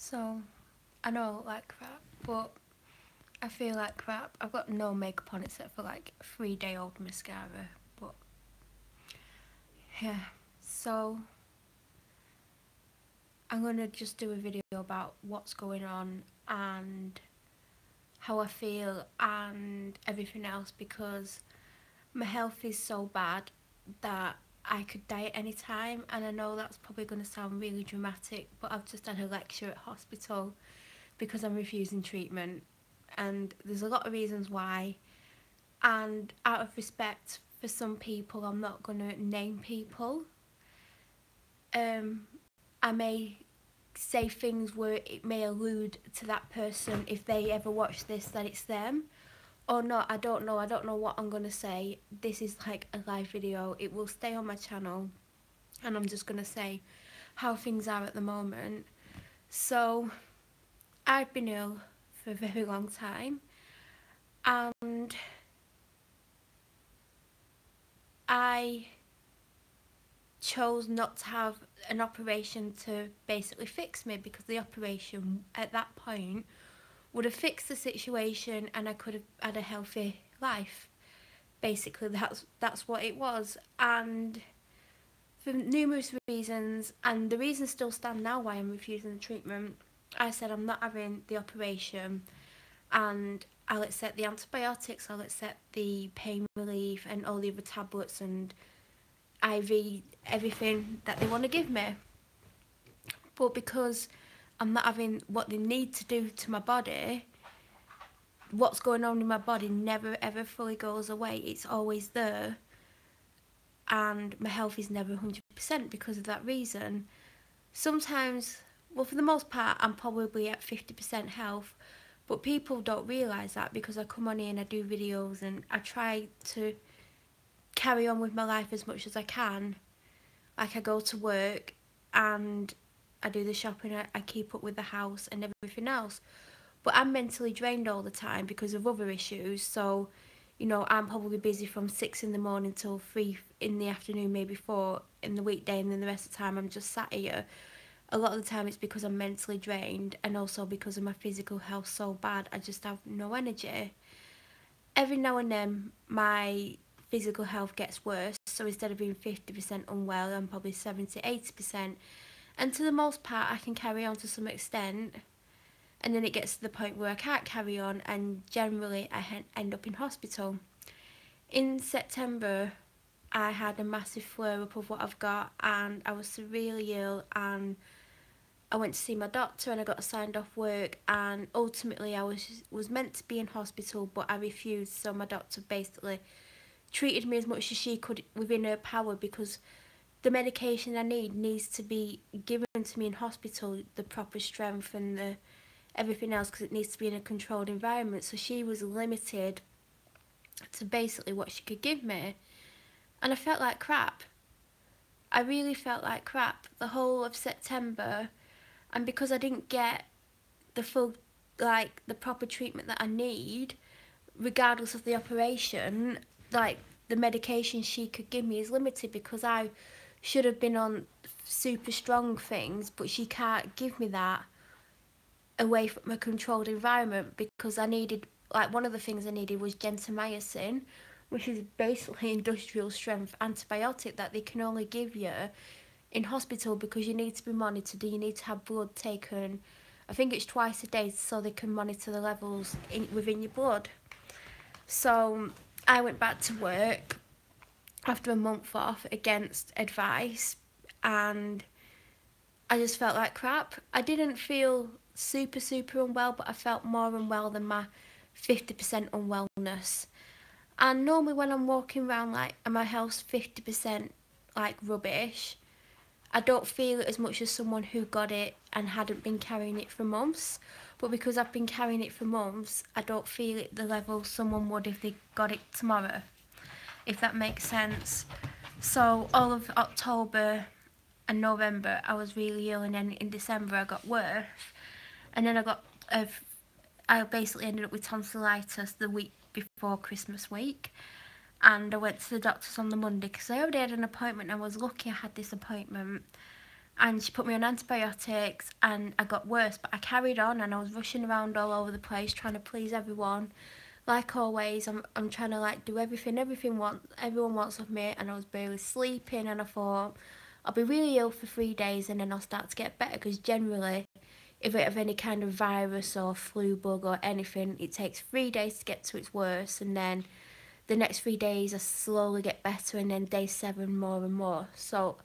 So, I know I look like crap, but I feel like crap. I've got no makeup on except for like 3-day-old mascara, but yeah. So, I'm gonna just do a video about what's going on and how I feel and everything else, because my health is so bad that I could die at any time, and I know that's probably going to sound really dramatic, but I've just had a lecture at hospital because I'm refusing treatment, and there's a lot of reasons why, and out of respect for some people I'm not going to name people. I may say things where it may allude to that person if they ever watch this, that it's them or not. I don't know what I'm gonna say. This is like a live video, it will stay on my channel, and I'm just gonna say how things are at the moment. So I've been ill for a very long time, and I chose not to have an operation to basically fix me, because the operation at that point would have fixed the situation and I could have had a healthy life. Basically, that's what it was. And for numerous reasons, and the reasons still stand now why I'm refusing the treatment, I said I'm not having the operation, and I'll accept the antibiotics, I'll accept the pain relief and all the other tablets and IV, everything that they want to give me. But because I'm not having what they need to do to my body, what's going on in my body never ever fully goes away. It's always there, and my health is never 100% because of that reason. Sometimes, well, for the most part, I'm probably at 50% health, but people don't realise that, because I come on here and I do videos and I try to carry on with my life as much as I can. Like, I go to work and I do the shopping, I keep up with the house and everything else. But I'm mentally drained all the time because of other issues. So, you know, I'm probably busy from 6 in the morning till 3 in the afternoon, maybe 4 in the weekday, and then the rest of the time I'm just sat here. A lot of the time it's because I'm mentally drained, and also because of my physical health so bad, I just have no energy. Every now and then my physical health gets worse, so instead of being 50% unwell, I'm probably 70, 80%. And to the most part I can carry on to some extent, and then it gets to the point where I can't carry on, and generally I end up in hospital. In September I had a massive flare up of what I've got, and I was severely ill, and I went to see my doctor and I got signed off work, and ultimately I was meant to be in hospital, but I refused. So my doctor basically treated me as much as she could within her power, because the medication I need needs to be given to me in hospital, the proper strength and the everything else, because it needs to be in a controlled environment. So she was limited to basically what she could give me, and I felt like crap. I really felt like crap the whole of September, and because I didn't get the full, like, the proper treatment that I need, regardless of the operation, like, the medication she could give me is limited, because I should have been on super strong things, but she can't give me that away from a controlled environment, because I needed, like, one of the things I needed was gentamicin, which is basically industrial strength antibiotic that they can only give you in hospital, because you need to be monitored, you need to have blood taken, I think it's twice a day, so they can monitor the levels within your blood. So I went back to work after a month off against advice, and I just felt like crap. I didn't feel super unwell, but I felt more unwell than my 50% unwellness. And normally when I'm walking around like, and my health's 50% like rubbish, I don't feel it as much as someone who got it and hadn't been carrying it for months. But because I've been carrying it for months, I don't feel it the level someone would if they got it tomorrow, if that makes sense. So all of October and November I was really ill, and then in December I got worse, and then I basically ended up with tonsillitis the week before Christmas week, and I went to the doctors on the Monday because I already had an appointment. I was lucky I had this appointment, and she put me on antibiotics, and I got worse, but I carried on, and I was rushing around all over the place trying to please everyone. Like always, I'm trying to like do everything everyone wants of me, and I was barely sleeping, and I thought I'll be really ill for 3 days and then I'll start to get better, because generally if I have any kind of virus or flu bug or anything, it takes 3 days to get to its worst, and then the next 3 days I slowly get better, and then day 7 more and more. So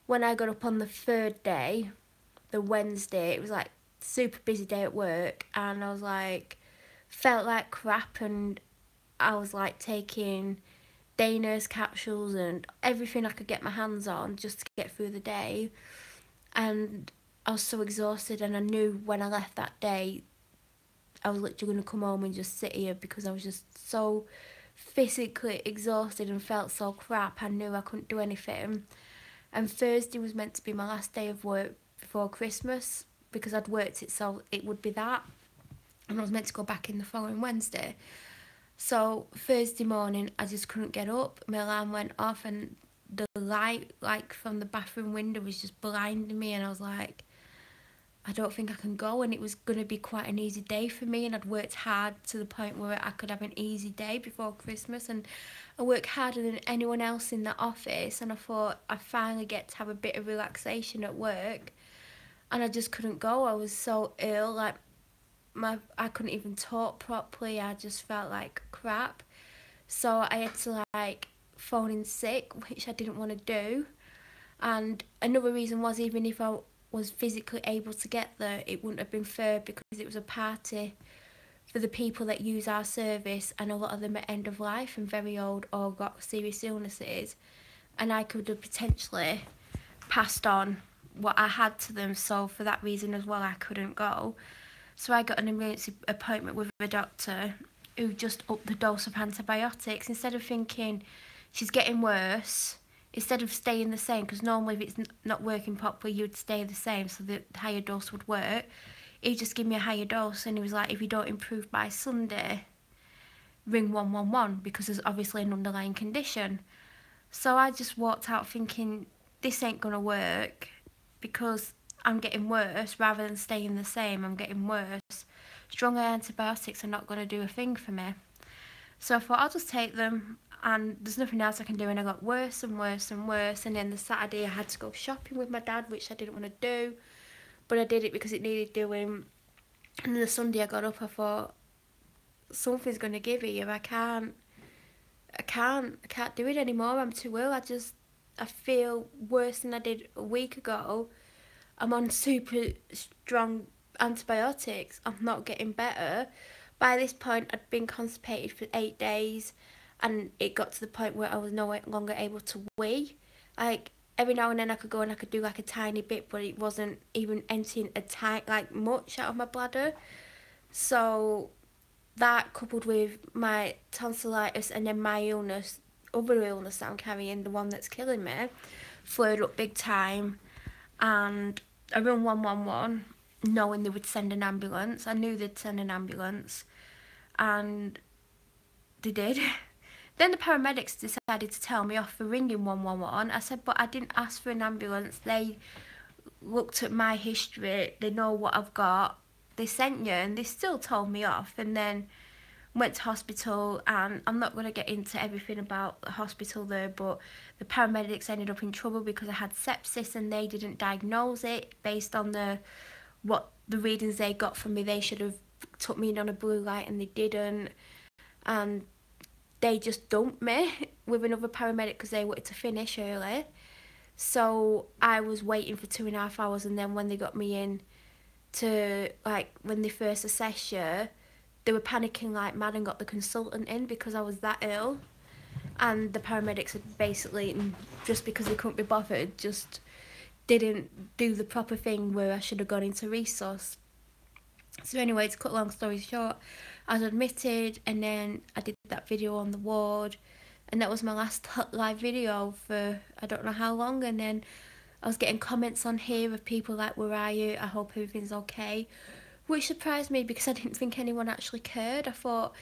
when I got up on the third day, the Wednesday, it was like super busy day at work, and I was like, felt like crap, and I was like taking day nurse capsules and everything I could get my hands on just to get through the day. And I was so exhausted, and I knew when I left that day I was literally going to come home and just sit here, because I was just so physically exhausted and felt so crap. I knew I couldn't do anything. And Thursday was meant to be my last day of work before Christmas, because I'd worked it so it would be that. And I was meant to go back in the following Wednesday. So Thursday morning I just couldn't get up. My alarm went off, and the light like from the bathroom window was just blinding me, and I was like, I don't think I can go. And it was going to be quite an easy day for me, and I'd worked hard to the point where I could have an easy day before Christmas, and I work harder than anyone else in the office, and I thought I finally get to have a bit of relaxation at work, and I just couldn't go. I was so ill, like I couldn't even talk properly. I just felt like crap. So I had to like phone in sick, which I didn't want to do. And another reason was, even if I was physically able to get there, it wouldn't have been fair, because it was a party for the people that use our service, and a lot of them are end of life and very old or got serious illnesses, and I could have potentially passed on what I had to them. So for that reason as well, I couldn't go. So I got an emergency appointment with a doctor who just upped the dose of antibiotics. Instead of thinking she's getting worse, instead of staying the same, because normally if it's not working properly you'd stay the same so the higher dose would work, he just gave me a higher dose, and he was like, if you don't improve by Sunday, ring 111, because there's obviously an underlying condition. So I just walked out thinking, this ain't gonna work, because I'm getting worse rather than staying the same. I'm getting worse. Stronger antibiotics are not going to do a thing for me. So I thought I'll just take them, and there's nothing else I can do. And I got worse and worse and worse. And then the Saturday I had to go shopping with my dad, which I didn't want to do, but I did it because it needed doing. And then the Sunday I got up, I thought, something's going to give here. I can't do it anymore. I'm too ill. I feel worse than I did a week ago. I'm on super strong antibiotics. I'm not getting better. By this point, I'd been constipated for 8 days, and it got to the point where I was no longer able to wee. Like, every now and then I could go and I could do like a tiny bit, but it wasn't even emptying much out of my bladder. So that, coupled with my tonsillitis and then my other illness that I'm carrying, the one that's killing me, flared up big time. And I rang 111 knowing they would send an ambulance. I knew they'd send an ambulance, and they did. Then the paramedics decided to tell me off for ringing 111. I said, but I didn't ask for an ambulance. They looked at my history, they know what I've got, they sent you, and they still told me off. And then went to hospital, and I'm not going to get into everything about the hospital there, but the paramedics ended up in trouble because I had sepsis, and they didn't diagnose it based on the readings they got from me. They should have took me in on a blue light, and they didn't, and they just dumped me with another paramedic because they wanted to finish early. So I was waiting for 2.5 hours, and then when they got me in to, like, when they first assessed you, they were panicking like mad and got the consultant in because I was that ill. And the paramedics had basically, just because they couldn't be bothered, just didn't do the proper thing where I should have gone into resource. So anyway, to cut a long story short, I was admitted, and then I did that video on the ward, and that was my last live video for I don't know how long. And then I was getting comments on here of people like, where are you? I hope everything's okay. Which surprised me, because I didn't think anyone actually cared. I thought,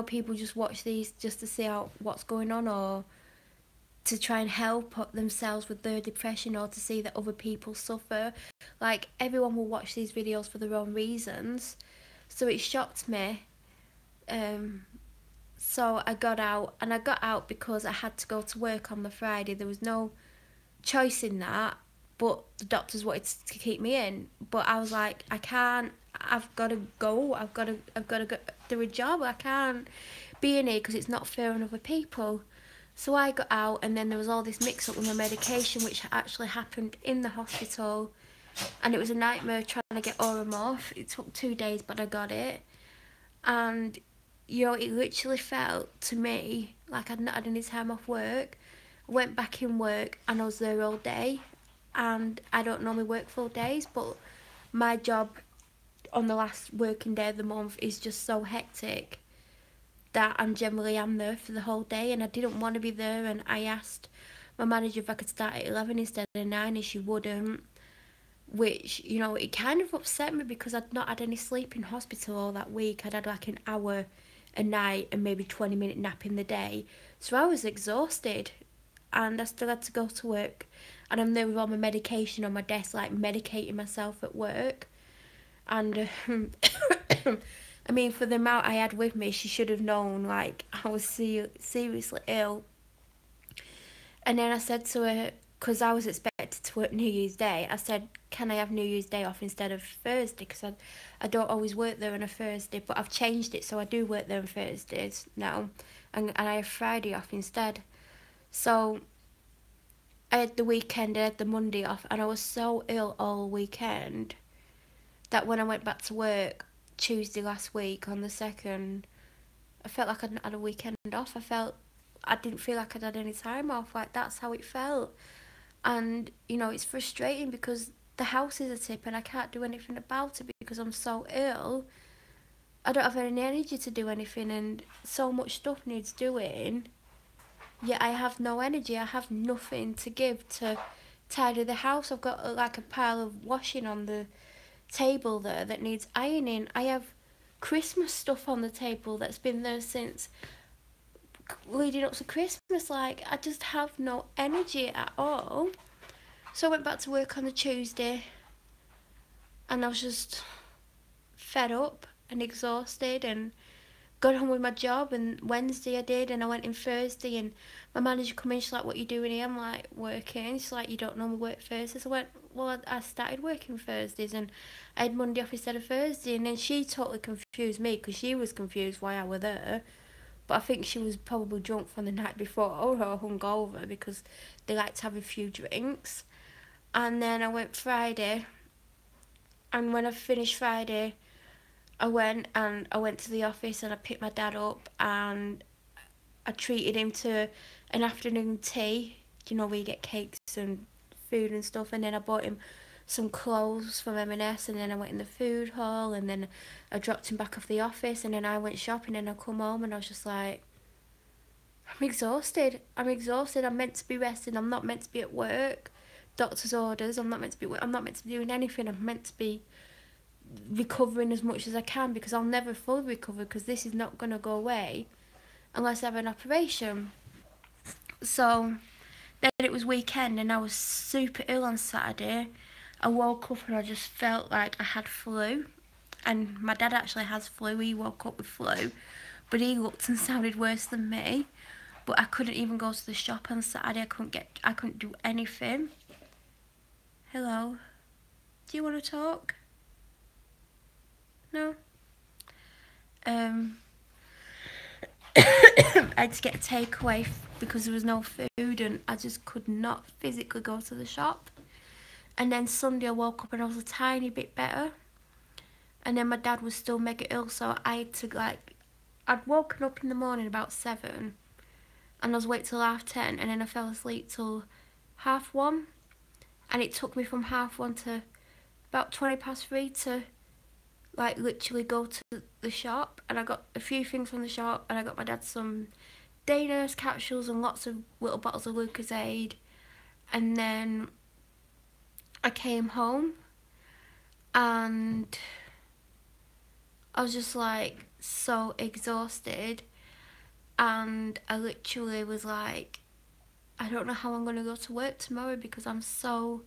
people just watch these just to see what's going on, or to try and help themselves with their depression or to see that other people suffer. Like, everyone will watch these videos for their own reasons. So it shocked me. So I got out, and I got out because I had to go to work on the Friday. There was no choice in that, but the doctors wanted to keep me in. But I was like, I can't. I've got to go. I've got to go do a job. I can't be in here because it's not fair on other people. So I got out, and then there was all this mix up with my medication, which actually happened in the hospital, and it was a nightmare trying to get Oromorph. It took 2 days, but I got it, and it literally felt to me like I'd not had any time off work. I went back in work, and I was there all day, and I don't normally work full days, but my job on the last working day of the month is just so hectic that I'm generally am there for the whole day, and I didn't want to be there, and I asked my manager if I could start at 11 instead of 9, and she wouldn't, which, it kind of upset me because I'd not had any sleep in hospital all that week. I'd had like an hour a night and maybe 20-minute nap in the day, so I was exhausted, and I still had to go to work, and I'm there with all my medication on my desk, like medicating myself at work, and I mean, for the amount I had with me, she should have known, like, I was seriously ill. And then I said to her, because I was expected to work New Year's Day, I said, can I have New Year's Day off instead of Thursday? Because I don't always work there on a Thursday, but I've changed it, so I do work there on Thursdays now. And I have Friday off instead. So I had the weekend, I had the Monday off, and I was so ill all weekend that when I went back to work Tuesday last week on the 2nd, I felt like I'd had a weekend off. I didn't feel like I'd had any time off. Like, that's how it felt. And, it's frustrating because the house is a tip and I can't do anything about it because I'm so ill. I don't have any energy to do anything, and so much stuff needs doing. Yet I have no energy. I have nothing to give to tidy the house. I've got like a pile of washing on the table there that needs ironing. I have Christmas stuff on the table that's been there since leading up to Christmas. Like, I just have no energy at all. So I went back to work on the Tuesday, and I was just fed up and exhausted, and got on with my job. And Wednesday I did, and I went in Thursday, and my manager come in, she's like, what are you doing here? I'm like, working. She's like, you don't normally work Thursdays. I went, well, I started working Thursdays, and I had Monday off instead of Thursday. And then she totally confused me because she was confused why I were there, but I think she was probably drunk from the night before or hungover because they like to have a few drinks. And then I went Friday, and when I finished Friday, I went to the office, and I picked my dad up, and I treated him to an afternoon tea, where you get cakes and food and stuff, and then I bought him some clothes from M&S, and then I went in the food hall, and then I dropped him back off the office, and then I went shopping, and I come home, and I was just like, I'm exhausted. I'm meant to be resting. I'm not meant to be at work. Doctor's orders. I'm not meant to be doing anything. I'm meant to be recovering as much as I can because I'll never fully recover because this is not going to go away unless I have an operation. So then it was weekend, and I was super ill on Saturday. I woke up and I just felt like I had flu, and my dad actually has flu. He woke up with flu, but he looked and sounded worse than me. But I couldn't even go to the shop on Saturday. I couldn't do anything. Hello, do you want to talk? No. I had to get a takeaway because there was no food, and I just could not physically go to the shop. And then Sunday I woke up and I was a tiny bit better, and then my dad was still mega ill, so I had to I'd woken up in the morning about 7, and I was awake till 10:30, and then I fell asleep till 1:30, and it took me from 1:30 to about 3:20 to literally go to the shop. And I got a few things from the shop, and I got my dad some day nurse capsules and lots of little bottles of Lucozade, and then I came home, and I was just like so exhausted, and I literally was like, I don't know how I'm going to go to work tomorrow because I'm so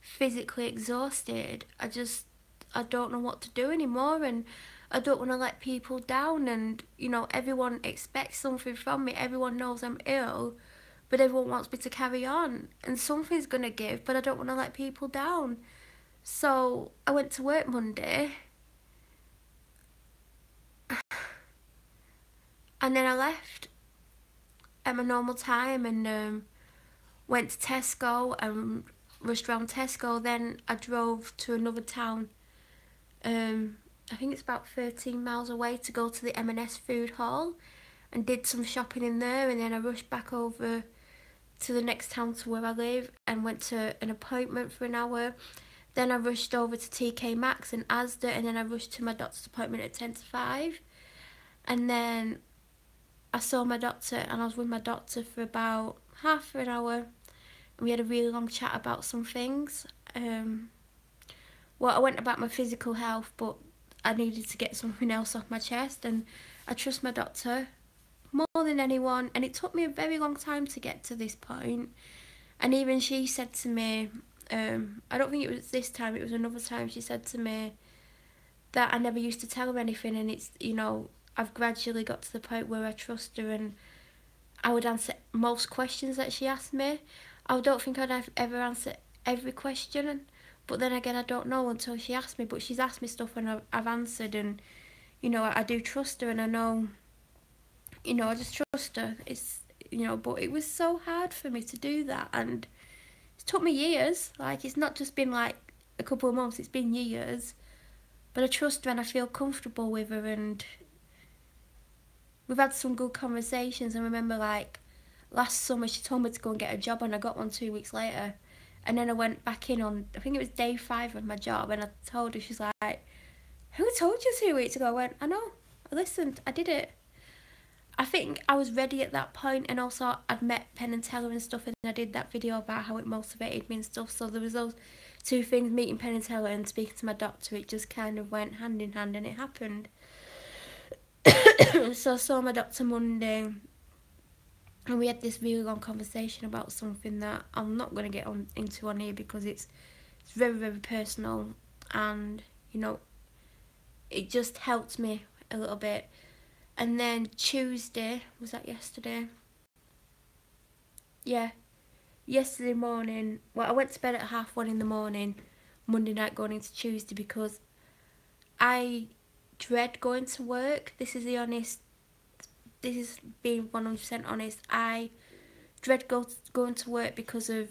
physically exhausted. I don't know what to do anymore, and I don't want to let people down. And you know, everyone expects something from me. Everyone knows I'm ill, but everyone wants me to carry on, and something's going to give, but I don't want to let people down. So I went to work Monday, and then I left at my normal time and went to Tesco and rushed around Tesco. Then I drove to another town. I think it's about 13 miles away to go to the M&S food hall and did some shopping in there. And then I rushed back over to the next town to where I live and went to an appointment for an hour. Then I rushed over to TK Maxx and Asda, and then I rushed to my doctor's appointment at 10 to 5. And then I saw my doctor and I was with my doctor for about half an hour. And we had a really long chat about some things. Well, I went about my physical health, but I needed to get something else off my chest, and I trust my doctor more than anyone, and it took me a very long time to get to this point. And even she said to me, I don't think it was this time, it was another time, she said to me that I never used to tell her anything, and it's, you know, I've gradually got to the point where I trust her and I would answer most questions that she asked me. I don't think I'd ever answer every question, but then again, I don't know until she asked me. But she's asked me stuff and I've answered, and you know, I do trust her, and I know, you know, I just trust her. It's, you know, but it was so hard for me to do that, and it took me years. Like, it's not just been like a couple of months, it's been years. But I trust her and I feel comfortable with her, and we've had some good conversations. I remember, like, last summer she told me to go and get a job, and I got one 2 weeks later. And then I went back in on, I think it was day 5 of my job, and I told her, she's like, who told you 2 weeks ago? I went, I know, I listened, I did it. I think I was ready at that point, and also I'd met Penn and Teller and stuff, and I did that video about how it motivated me and stuff. So there was those two things, meeting Penn and Teller and speaking to my doctor, it just kind of went hand in hand, and it happened. So I saw my doctor Monday, and we had this really long conversation about something that I'm not going to get into on here because it's very, very personal, and, you know, it just helped me a little bit. And then Tuesday, was that yesterday? Yeah, yesterday morning, well, I went to bed at 1:30 in the morning, Monday night going into Tuesday, because I dread going to work. This is being 100% honest. I dread going to work because of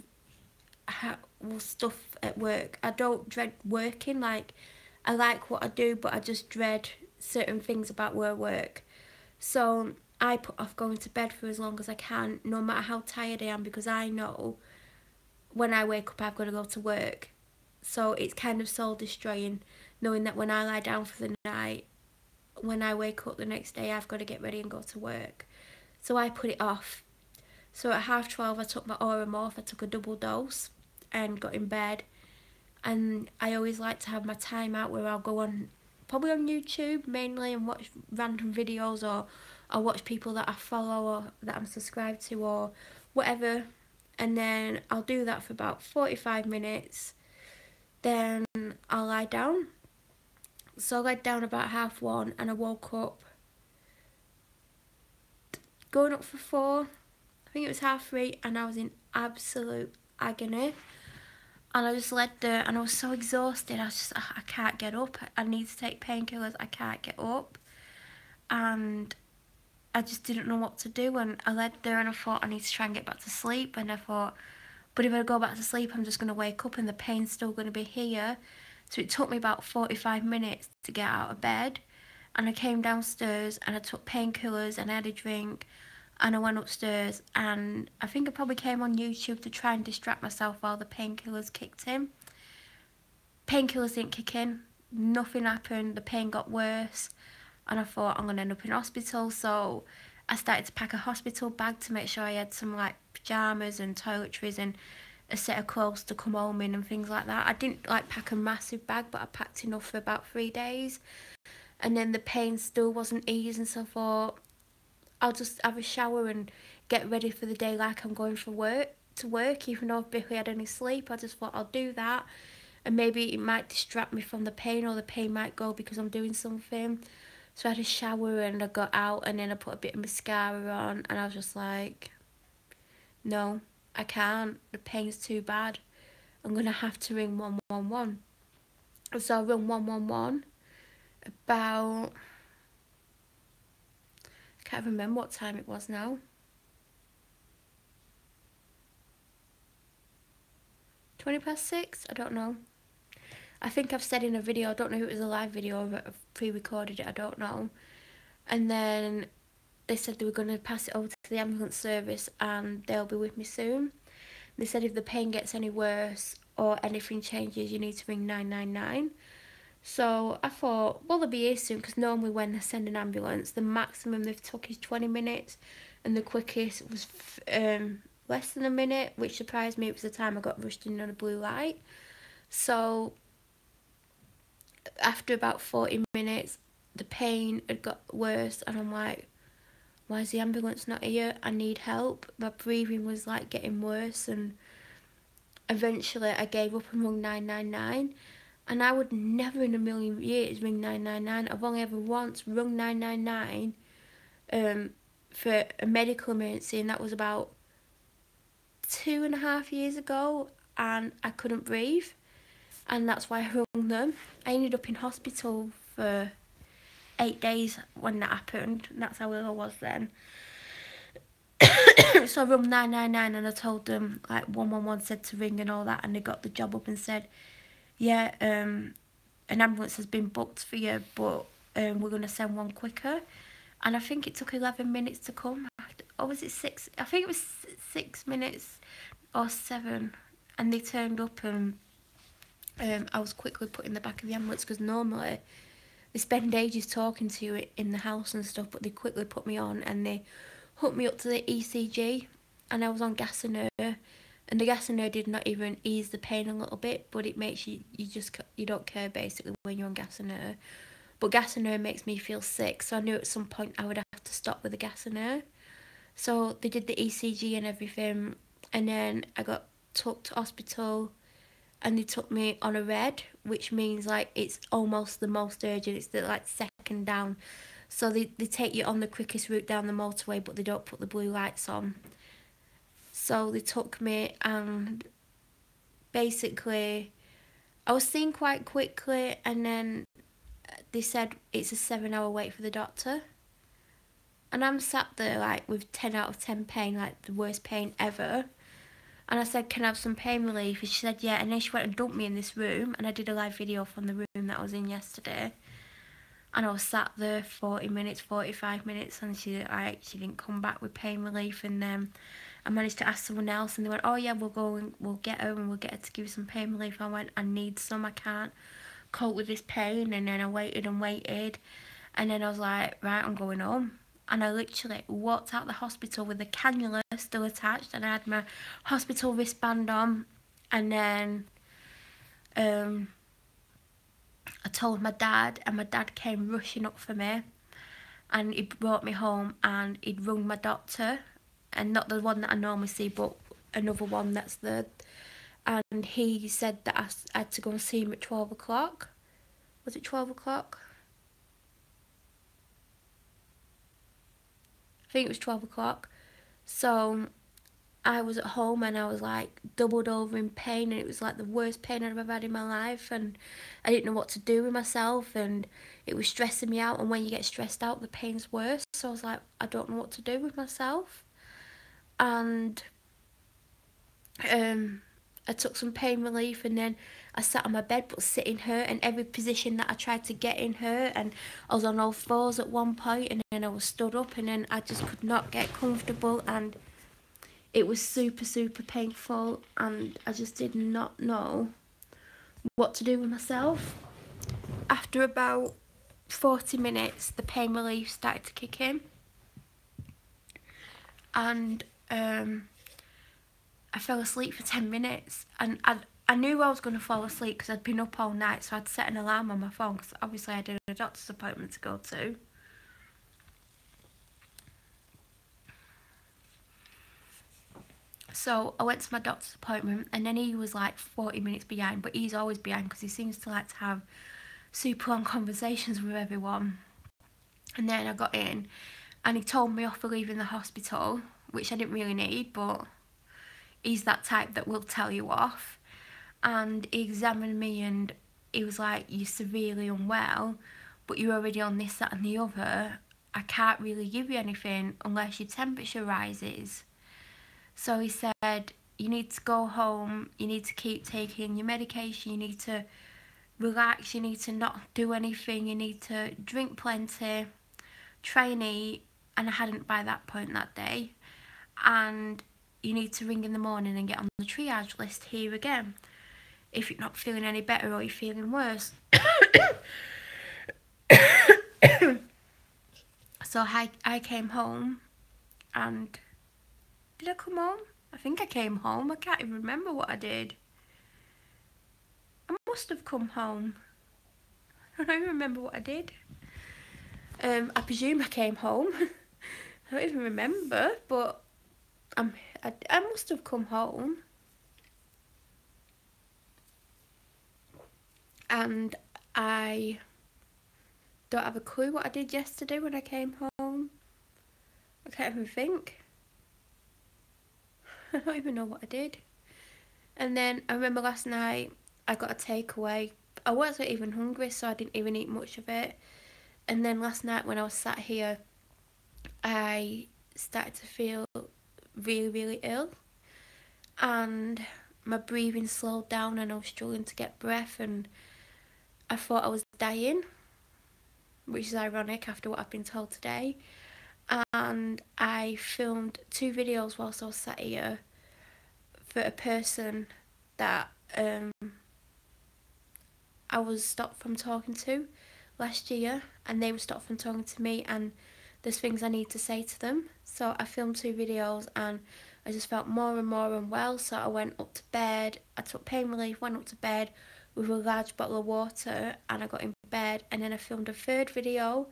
stuff at work. I don't dread working, like, I like what I do, but I just dread certain things about where I work. So I put off going to bed for as long as I can, no matter how tired I am, because I know when I wake up I've got to go to work. So it's kind of soul destroying, knowing that when I lie down for the night, when I wake up the next day I've got to get ready and go to work. So I put it off. So at 12:30 I took my Oromorph, I took a double dose and got in bed. And I always like to have my time out where I'll go on, probably on YouTube mainly, and watch random videos, or I'll watch people that I follow or that I'm subscribed to or whatever. And then I'll do that for about 45 minutes. Then I'll lie down. So I laid down about 1:30 and I woke up going up for 4. I think it was 3:30, and I was in absolute agony. And I just laid there and I was so exhausted. I was just, I can't get up. I need to take painkillers. I can't get up. And I just didn't know what to do. And I laid there and I thought I need to try and get back to sleep. And I thought, but if I go back to sleep, I'm just going to wake up and the pain's still going to be here. So it took me about 45 minutes to get out of bed. And I came downstairs and I took painkillers and I had a drink. And I went upstairs, and I think I probably came on YouTube to try and distract myself while the painkillers kicked in. Painkillers didn't kick in. Nothing happened. The pain got worse. And I thought, I'm going to end up in hospital. So I started to pack a hospital bag to make sure I had some, like, pyjamas and toiletries and a set of clothes to come home in and things like that. I didn't, like, pack a massive bag, but I packed enough for about 3 days. And then the pain still wasn't easing, so I thought, I'll just have a shower and get ready for the day like I'm going to work, even though I've barely had any sleep. I just thought I'll do that, and maybe it might distract me from the pain, or the pain might go because I'm doing something. So I had a shower and I got out, and then I put a bit of mascara on, and I was just like, no, I can't. The pain's too bad. I'm going to have to ring 111. So I rang 111 about, I can't remember what time it was now. 6:20? I don't know. I think I've said in a video, I don't know if it was a live video or I've pre-recorded it, I don't know. And then they said they were going to pass it over to the ambulance service and they'll be with me soon. They said if the pain gets any worse or anything changes, you need to ring 999. So I thought, well, they'll be here soon, because normally when they send an ambulance, the maximum they've took is 20 minutes and the quickest was less than a minute, which surprised me. It was the time I got rushed in on a blue light. So after about 40 minutes, the pain had got worse, and I'm like, why is the ambulance not here? I need help. My breathing was like getting worse, and eventually I gave up and rung 999. And I would never in a million years ring 999. I've only ever once rung 999 for a medical emergency, and that was about 2.5 years ago, and I couldn't breathe, and that's why I rung them. I ended up in hospital for 8 days when that happened, and that's how ill I was then. So I rung 999 and I told them, like, 111 said to ring and all that, and they got the job up and said, yeah, an ambulance has been booked for you, but we're going to send one quicker. And I think it took 11 minutes to come. Or was it 6? I think it was 6 minutes or 7. And they turned up, and I was quickly put in the back of the ambulance, because normally they spend ages talking to you in the house and stuff, but they quickly put me on and they hooked me up to the ECG, and I was on gas and air. And the gas and air did not even ease the pain a little bit, but it makes you don't care basically when you're on gas and air. But gas and air makes me feel sick, so I knew at some point I would have to stop with the gas and air. So they did the ECG and everything, and then I got took to hospital, and they took me on a red, which means like it's almost the most urgent. It's the like second down. So they take you on the quickest route down the motorway, but they don't put the blue lights on. So they took me, and basically I was seen quite quickly, and then they said it's a 7-hour wait for the doctor. And I'm sat there like with 10 out of 10 pain, like the worst pain ever. And I said, can I have some pain relief? And she said, yeah. And then she went and dumped me in this room, and I did a live video from the room that I was in yesterday. And I was sat there 40 minutes, 45 minutes, and she didn't come back with pain relief. And then I managed to ask someone else, and they went, oh yeah, we'll go and we'll get her, and we'll get her to give you some pain relief. I went, I need some, I can't cope with this pain. And then I waited and waited, and then I was like, right, I'm going home. And I literally walked out the hospital with the cannula still attached, and I had my hospital wristband on. And then I told my dad, and my dad came rushing up for me, and he brought me home, and he'd rung my doctor, and not the one that I normally see, but another one that's there. And he said that I had to go and see him at 12 o'clock. Was it 12 o'clock? I think it was 12 o'clock. So I was at home, and I was like doubled over in pain, and it was like the worst pain I've ever had in my life, and I didn't know what to do with myself, and it was stressing me out, and when you get stressed out the pain's worse. So I was like, I don't know what to do with myself. And I took some pain relief, and then I sat on my bed, but sitting hurt, and every position that I tried to get in hurt, and I was on all fours at one point, and then I was stood up, and then I just could not get comfortable, and it was super, super painful, and I just did not know what to do with myself. After about 40 minutes, the pain relief started to kick in, and I fell asleep for 10 minutes, and I knew I was going to fall asleep because I'd been up all night, so I'd set an alarm on my phone, because obviously I had a doctor's appointment to go to. So I went to my doctor's appointment, and then he was like 40 minutes behind, but he's always behind because he seems to like to have super long conversations with everyone. And then I got in, and he told me off for leaving the hospital, which I didn't really need, but he's that type that will tell you off. And he examined me, and he was like, "You're severely unwell, but you're already on this, that and the other. I can't really give you anything unless your temperature rises." So he said, "You need to go home, you need to keep taking your medication, you need to relax, you need to not do anything, you need to drink plenty, try and eat." And I hadn't by that point that day. "And you need to ring in the morning and get on the triage list here again if you're not feeling any better or you're feeling worse." So I came home, and did I come home? I think I came home. I can't even remember what I did. I must have come home. I don't even remember what I did. I presume I came home. I don't even remember, but I must have come home. And I don't have a clue what I did yesterday when I came home. I can't even think. I don't even know what I did. And then I remember last night I got a takeaway. I wasn't even hungry, so I didn't even eat much of it. And then last night when I was sat here, I started to feel really, really ill. And my breathing slowed down, and I was struggling to get breath, and I thought I was dying, which is ironic after what I've been told today. And I filmed 2 videos whilst I was sat here for a person that I was stopped from talking to last year, and they were stopped from talking to me, and there's things I need to say to them. So I filmed 2 videos, and I just felt more and more unwell, so I went up to bed. I took pain relief, went up to bed with a large bottle of water, and I got in bed, and then I filmed a 3rd video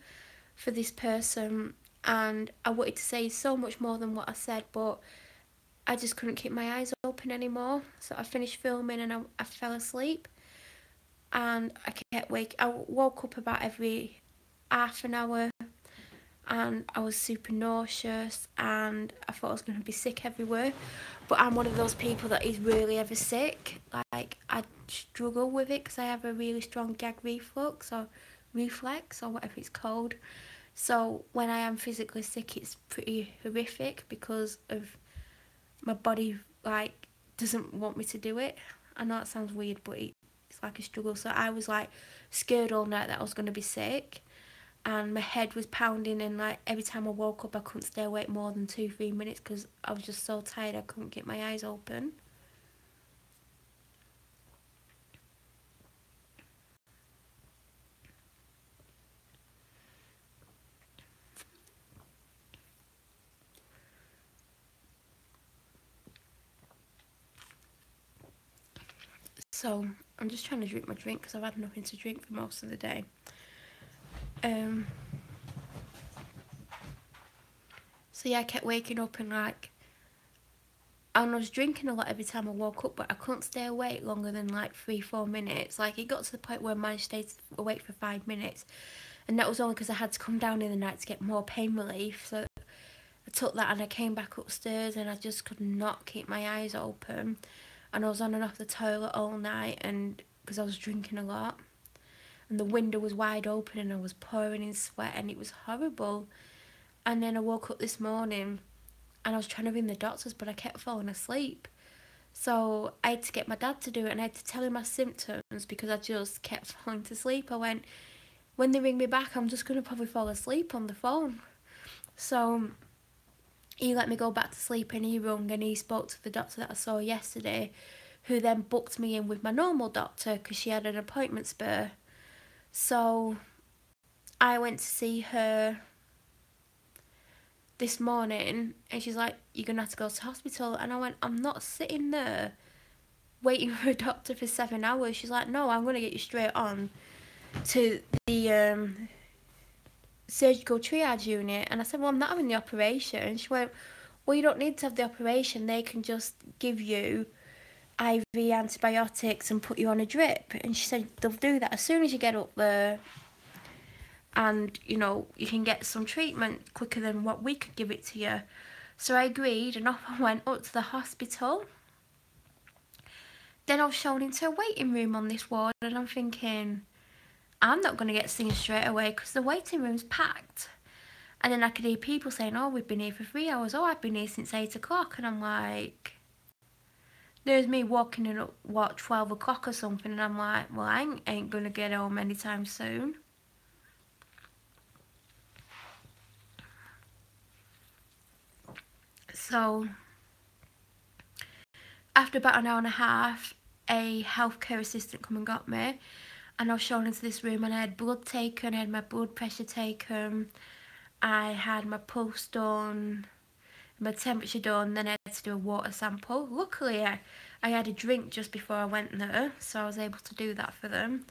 for this person, and I wanted to say so much more than what I said, but I just couldn't keep my eyes open anymore. So I finished filming, and I fell asleep, and I woke up about every half an hour, and I was super nauseous, and I thought I was going to be sick everywhere. But I'm one of those people that is really ever sick. Like, I struggle with it because I have a really strong gag reflex or whatever it's called. So when I am physically sick, it's pretty horrific because of my body, like, doesn't want me to do it. I know that sounds weird, but it's like a struggle. So I was like scared all night that I was going to be sick, and my head was pounding, and like every time I woke up I couldn't stay awake more than 2-3 minutes because I was just so tired I couldn't get my eyes open. So I'm just trying to drink my drink because I've had nothing to drink for most of the day. So yeah, I kept waking up, and I was drinking a lot every time I woke up, but I couldn't stay awake longer than like 3-4 minutes. Like, it got to the point where I managed to stay awake for 5 minutes, and that was only because I had to come down in the night to get more pain relief. So I took that, and I came back upstairs, and I just could not keep my eyes open, and I was on and off the toilet all night, and because I was drinking a lot, and the window was wide open, and I was pouring in sweat, and it was horrible. And then I woke up this morning, and I was trying to ring the doctors, but I kept falling asleep. So I had to get my dad to do it, and I had to tell him my symptoms because I just kept falling to sleep. I went, when they ring me back, I'm just going to probably fall asleep on the phone. So he let me go back to sleep, and he rung, and he spoke to the doctor that I saw yesterday, who then booked me in with my normal doctor because she had an appointment spare. So I went to see her this morning, and she's like, "You're going to have to go to hospital." And I went, "I'm not sitting there waiting for a doctor for 7 hours." She's like, "No, I'm going to get you straight on to the surgical triage unit." And I said, "Well, I'm not having the operation." She went, "Well, well, you don't need to have the operation. They can just give you IV antibiotics and put you on a drip. And she said they'll do that as soon as you get up there, and you know, you can get some treatment quicker than what we could give it to you. So I agreed, and off I went up to the hospital. Then I was shown into a waiting room on this ward, and I'm thinking, I'm not going to get seen straight away because the waiting room's packed. And then I could hear people saying, oh, we've been here for 3 hours. Oh, I've been here since 8 o'clock. And I'm like, there's me walking in at, what, 12 o'clock or something. And I'm like, well, I ain't going to get home anytime soon. So, after about an hour and a half, a healthcare assistant come and got me. And I was shown into this room, and I had blood taken, I had my blood pressure taken, I had my pulse done, my temperature done, then I had to do a water sample. Luckily, I had a drink just before I went there, so I was able to do that for them.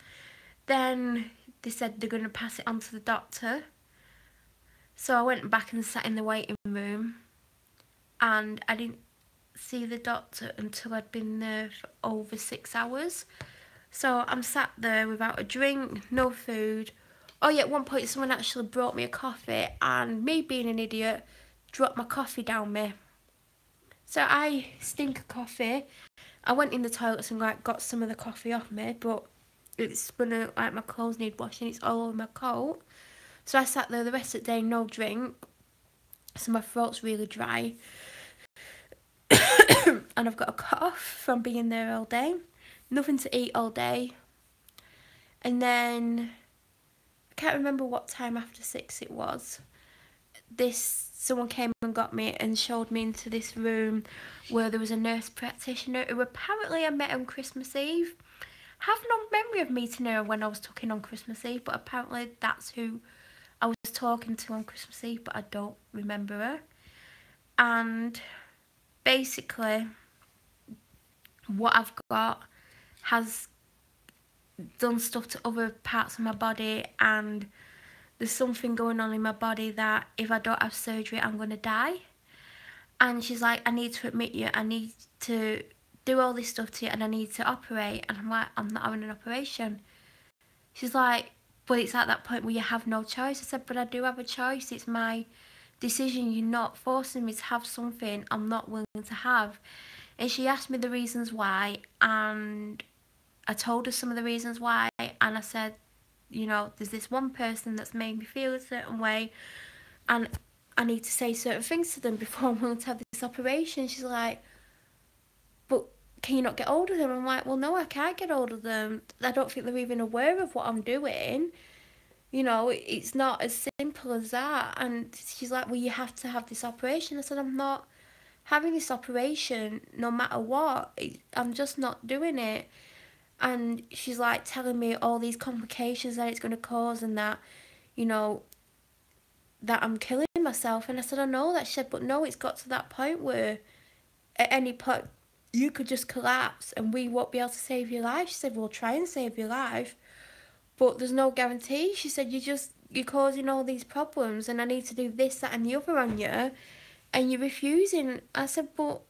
Then they said they're going to pass it on to the doctor. So I went back and sat in the waiting room, and I didn't see the doctor until I'd been there for over 6 hours. So I'm sat there without a drink, no food. Oh yeah, at one point someone actually brought me a coffee, and me being an idiot, dropped my coffee down me. So I stink of coffee. I went in the toilets and got some of the coffee off me, but it's gonna, like, my clothes need washing, it's all over my coat. So I sat there the rest of the day, no drink. So my throat's really dry. And I've got a cough from being there all day. Nothing to eat all day. And then I can't remember what time after 6 it was. Someone came and got me and showed me into this room where there was a nurse practitioner who apparently I met on Christmas Eve. I have no memory of meeting her when I was talking on Christmas Eve, but apparently that's who I was talking to on Christmas Eve, but I don't remember her. And basically, what I've got has done stuff to other parts of my body, and there's something going on in my body that if I don't have surgery, I'm going to die. And she's like, I need to admit you, I need to do all this stuff to you, and I need to operate. And I'm like, I'm not having an operation. She's like, but it's at that point where you have no choice. I said, but I do have a choice. It's my decision. You're not forcing me to have something I'm not willing to have. And she asked me the reasons why, and I told her some of the reasons why, and I said, you know, there's this one person that's made me feel a certain way, and I need to say certain things to them before I'm willing to have this operation. She's like, but can you not get hold of them? I'm like, well, no, I can't get hold of them. I don't think they're even aware of what I'm doing. You know, it's not as simple as that. And she's like, well, you have to have this operation. I said, I'm not having this operation no matter what. I'm just not doing it. And she's like telling me all these complications that it's going to cause, and that, you know, that I'm killing myself. And I said, I know that. She said, but no, it's got to that point where at any point you could just collapse and we won't be able to save your life. She said, we'll try and save your life, but there's no guarantee. She said, you're causing all these problems, and I need to do this, that and the other on you, and you're refusing. I said, but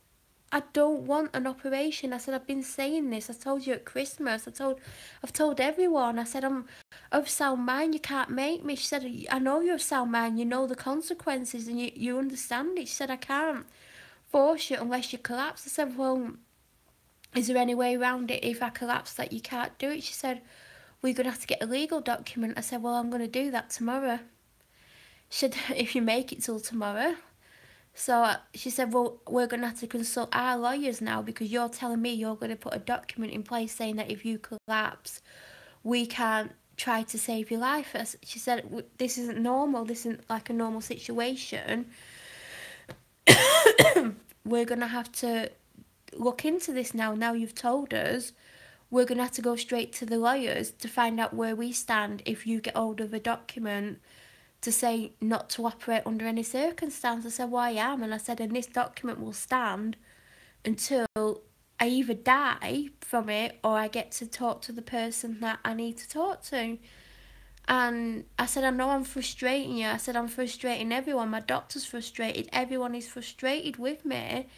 I don't want an operation. I said, I've been saying this. I told you at Christmas. I've told everyone. I said, I'm of sound mind. You can't make me. She said, I know you're of sound mind. You know the consequences, and you understand it. She said, I can't force you unless you collapse. I said, well, is there any way around it if I collapse that you can't do it? She said, we're going to have to get a legal document. I said, well, I'm going to do that tomorrow. She said, if you make it till tomorrow. So she said, well, we're going to have to consult our lawyers now, because you're telling me you're going to put a document in place saying that if you collapse, we can't try to save your life. She said, this isn't normal. This isn't like a normal situation. We're going to have to look into this now. Now you've told us, we're going to have to go straight to the lawyers to find out where we stand if you get hold of a document to say not to operate under any circumstance. I said, well, I am. And I said, and this document will stand until I either die from it or I get to talk to the person that I need to talk to. And I said, I know I'm frustrating you. I said, I'm frustrating everyone. My doctor's frustrated. Everyone is frustrated with me.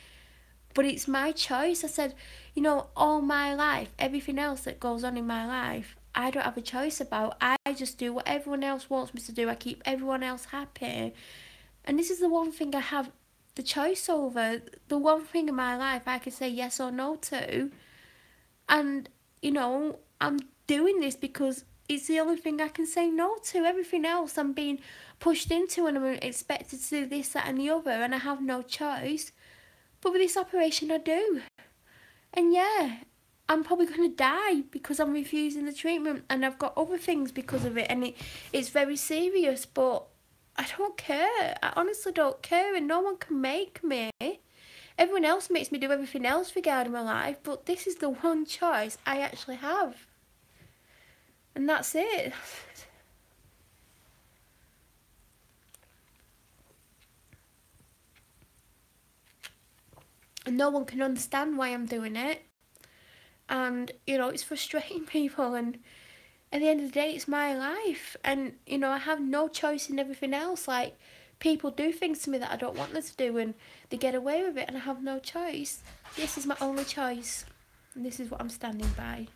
But it's my choice. I said, you know, all my life, everything else that goes on in my life, I don't have a choice about. I just do what everyone else wants me to do. I keep everyone else happy. And this is the one thing I have the choice over. The one thing in my life I can say yes or no to. And, you know, I'm doing this because it's the only thing I can say no to. Everything else I'm being pushed into and I'm expected to do this, that and the other, and I have no choice. But with this operation I do. And yeah, I'm probably going to die because I'm refusing the treatment and I've got other things because of it, and it's very serious, but I don't care. I honestly don't care, and no one can make me. Everyone else makes me do everything else regarding my life, but this is the one choice I actually have. And that's it. And no one can understand why I'm doing it. And, you know, it's frustrating people, and at the end of the day, it's my life. And, you know, I have no choice in everything else. Like, people do things to me that I don't want them to do, and they get away with it, and I have no choice. This is my only choice. And this is what I'm standing by.